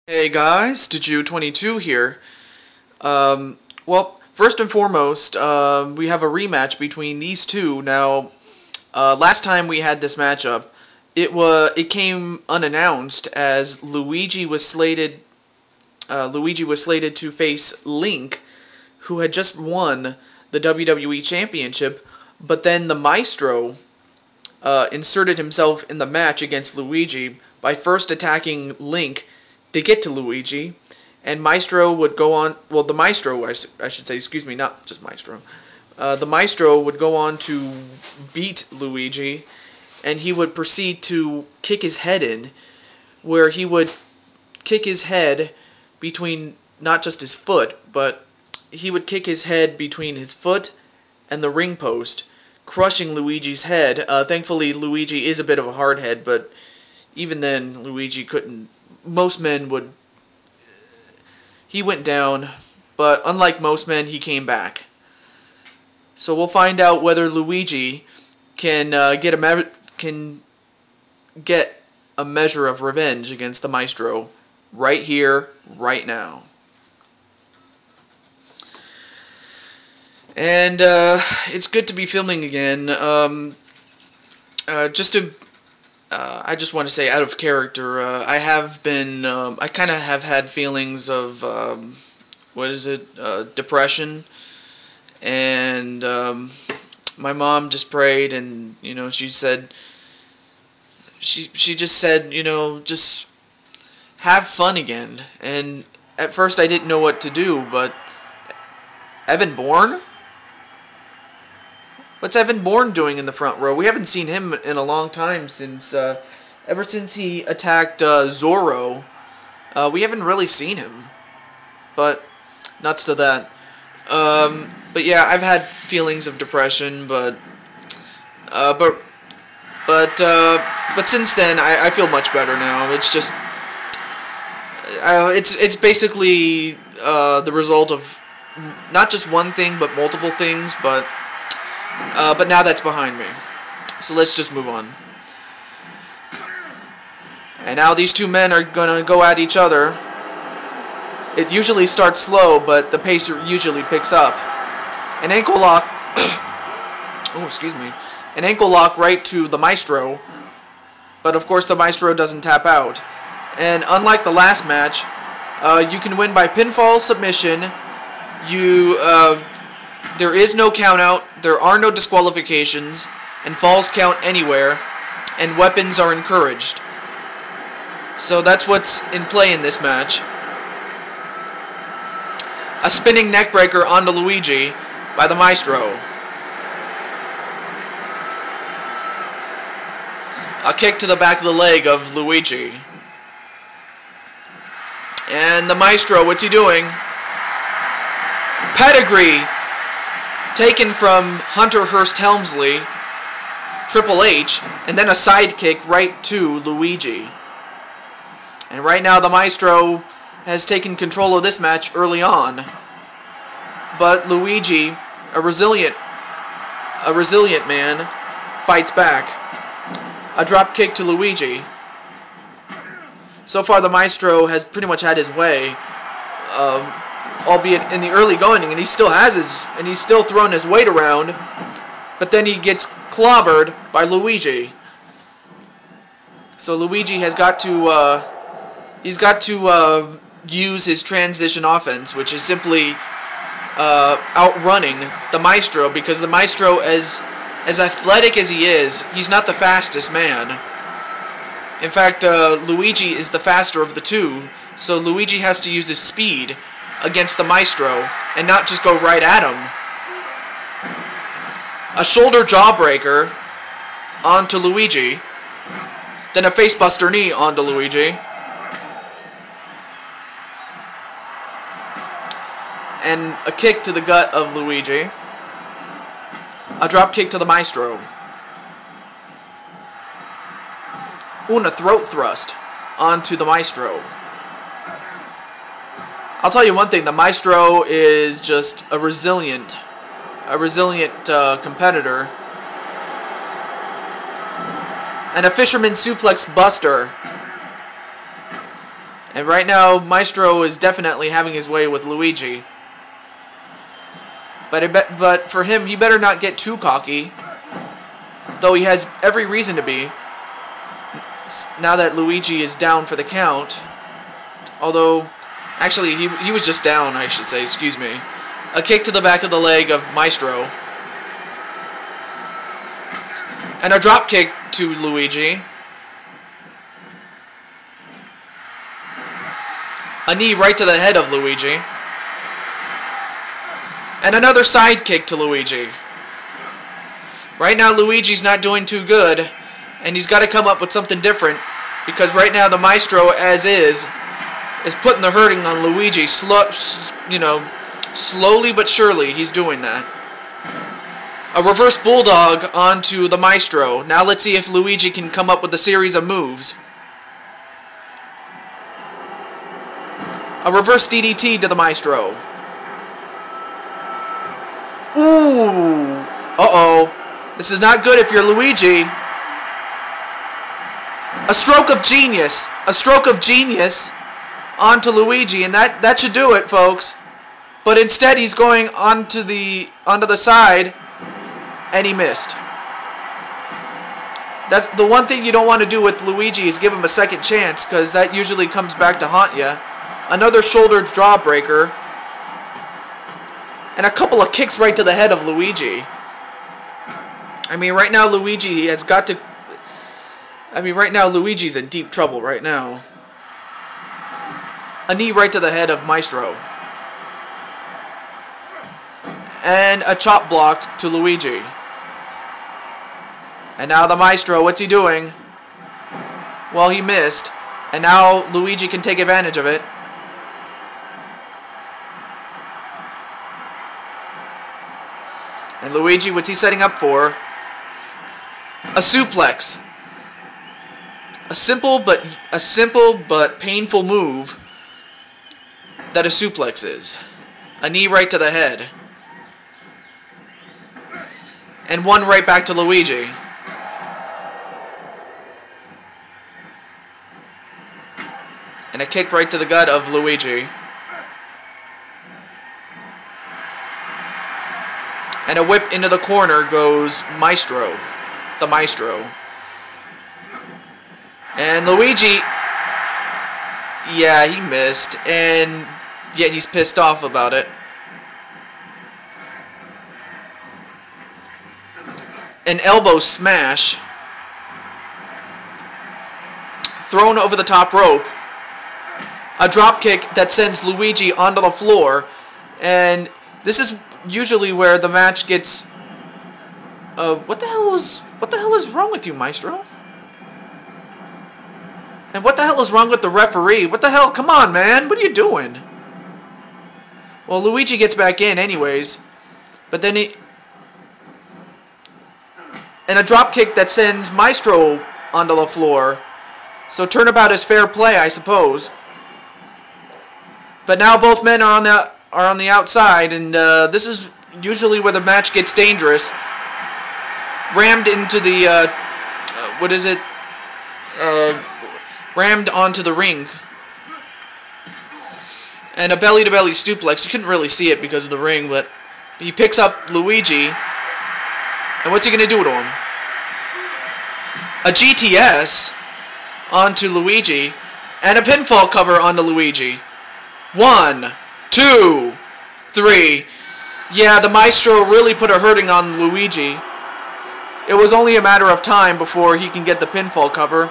Hey guys, Did22 here. Well, first and foremost, we have a rematch between these two. Now, last time we had this matchup, it came unannounced as Luigi was slated to face Link, who had just won the WWE Championship, but then the Maestro inserted himself in the match against Luigi by first attacking Link to get to Luigi, and Maestro would go on, well, the Maestro, I should say, excuse me, not just Maestro. The Maestro would go on to beat Luigi, and he would proceed to kick his head in, where he would kick his head between not just his foot, but he would kick his head between his foot and the ring post, crushing Luigi's head. Thankfully, Luigi is a bit of a hard head, but even then, Luigi couldn't. Most men would. He went down, but unlike most men, he came back. So we'll find out whether Luigi can get a measure of revenge against the Maestro right here, right now. And it's good to be filming again. I just want to say, out of character, I have been, I kind of have had feelings of, depression, and my mom just prayed, and, she said, she just said, just have fun again, and at first I didn't know what to do, but Evan Bourne? What's Evan Bourne doing in the front row? We haven't seen him in a long time since, ever since he attacked Zorro. We haven't really seen him. But, nuts to that. But yeah, I've had feelings of depression, but since then, I feel much better now. It's just, it's basically the result of not just one thing, but multiple things, but now that's behind me. So let's just move on. And now these two men are going to go at each other. It usually starts slow, but the pace usually picks up. An ankle lock. Oh, excuse me. An ankle lock right to the Maestro. But of course the Maestro doesn't tap out. And unlike the last match, you can win by pinfall submission. There is no countout, there are no disqualifications, and falls count anywhere, and weapons are encouraged. So that's what's in play in this match. A spinning neckbreaker onto Luigi by the Maestro. A kick to the back of the leg of Luigi. And the Maestro, what's he doing? Pedigree! Taken from Hunter Hearst Helmsley, Triple H, and then a sidekick right to Luigi. And right now the Maestro has taken control of this match early on. But Luigi, a resilient man, fights back. A drop kick to Luigi. So far the Maestro has pretty much had his way. Albeit in the early going, and he still has he's still throwing his weight around, but then he gets clobbered by Luigi. So Luigi has got to, use his transition offense, which is simply outrunning the Maestro, because the Maestro, as athletic as he is, he's not the fastest man. In fact, Luigi is the faster of the two, so Luigi has to use his speed against the Maestro, and not just go right at him. A shoulder jawbreaker onto Luigi, then a facebuster knee onto Luigi, and a kick to the gut of Luigi. A drop kick to the Maestro. Ooh, and a throat thrust onto the Maestro. I'll tell you one thing, the Maestro is just a resilient competitor. And a fisherman suplex buster And right now, Maestro is definitely having his way with Luigi. But for him, he better not get too cocky. Though he has every reason to be. Now that Luigi is down for the count. Although, actually, he was just down, I should say, excuse me. A kick to the back of the leg of Maestro. And a drop kick to Luigi. A knee right to the head of Luigi. And another side kick to Luigi. Right now Luigi's not doing too good. And he's got to come up with something different. Because right now the Maestro, as is putting the hurting on Luigi. Slowly but surely he's doing that. A reverse bulldog onto the Maestro. Now let's see if Luigi can come up with a series of moves. A reverse DDT to the Maestro. Ooh! Uh-oh. This is not good if you're Luigi. A stroke of genius. A stroke of genius onto Luigi, and that should do it, folks. But instead he's going onto the side, and he missed. That's the one thing you don't want to do with Luigi, is give him a second chance, because that usually comes back to haunt you. Another shoulder jawbreaker. And a couple of kicks right to the head of Luigi. I mean, right now Luigi has got to... right now Luigi's in deep trouble right now. A knee right to the head of Maestro. And a chop block to Luigi. And now the Maestro, what's he doing? Well, he missed. And now Luigi can take advantage of it. And Luigi, what's he setting up for? A suplex. A simple but painful move that a suplex is. A knee right to the head. And one right back to Luigi. And a kick right to the gut of Luigi. And a whip into the corner goes Maestro. The Maestro. And Luigi... yeah, he missed. And yet he's pissed off about it. An elbow smash. Thrown over the top rope. A drop kick that sends Luigi onto the floor. And this is usually where the match gets... what the hell is wrong with you, Maestro? And what the hell is wrong with the referee? What the hell? Come on, man. What are you doing? Well, Luigi gets back in anyways. But then he... and a drop kick that sends Maestro onto the floor. So turnabout is fair play, I suppose. But now both men are on the outside, and this is usually where the match gets dangerous. Rammed into the what is it? Rammed onto the ring. And a belly-to-belly suplex. You couldn't really see it because of the ring, but he picks up Luigi. And what's he going to do to him? A GTS onto Luigi. And a pinfall cover onto Luigi. 1, 2, 3. Yeah, the Maestro really put a hurting on Luigi. It was only a matter of time before he can get the pinfall cover.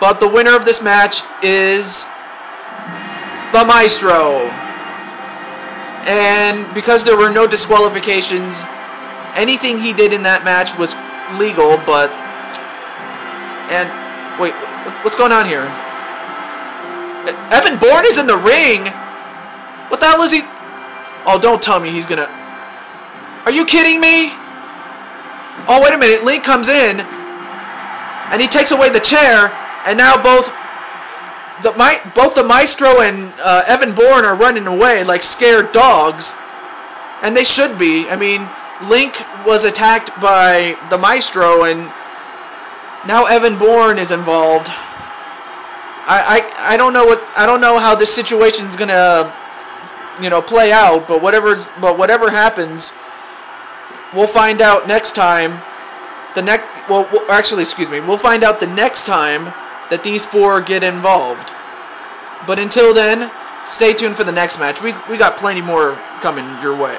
But the winner of this match is the Maestro. And because there were no disqualifications, anything he did in that match was legal, but... and... wait, what's going on here? Evan Bourne is in the ring! What the hell is he... oh, don't tell me he's gonna... are you kidding me? Oh, wait a minute, Link comes in, and he takes away the chair, and now both the Maestro and Evan Bourne are running away like scared dogs. And they should be. I mean, Link was attacked by the Maestro, and now Evan Bourne is involved. I don't know how this situation's gonna play out, but whatever happens, we'll find out next time. Actually, excuse me, we'll find out the next time that these four get involved. But until then, stay tuned for the next match. We got plenty more coming your way.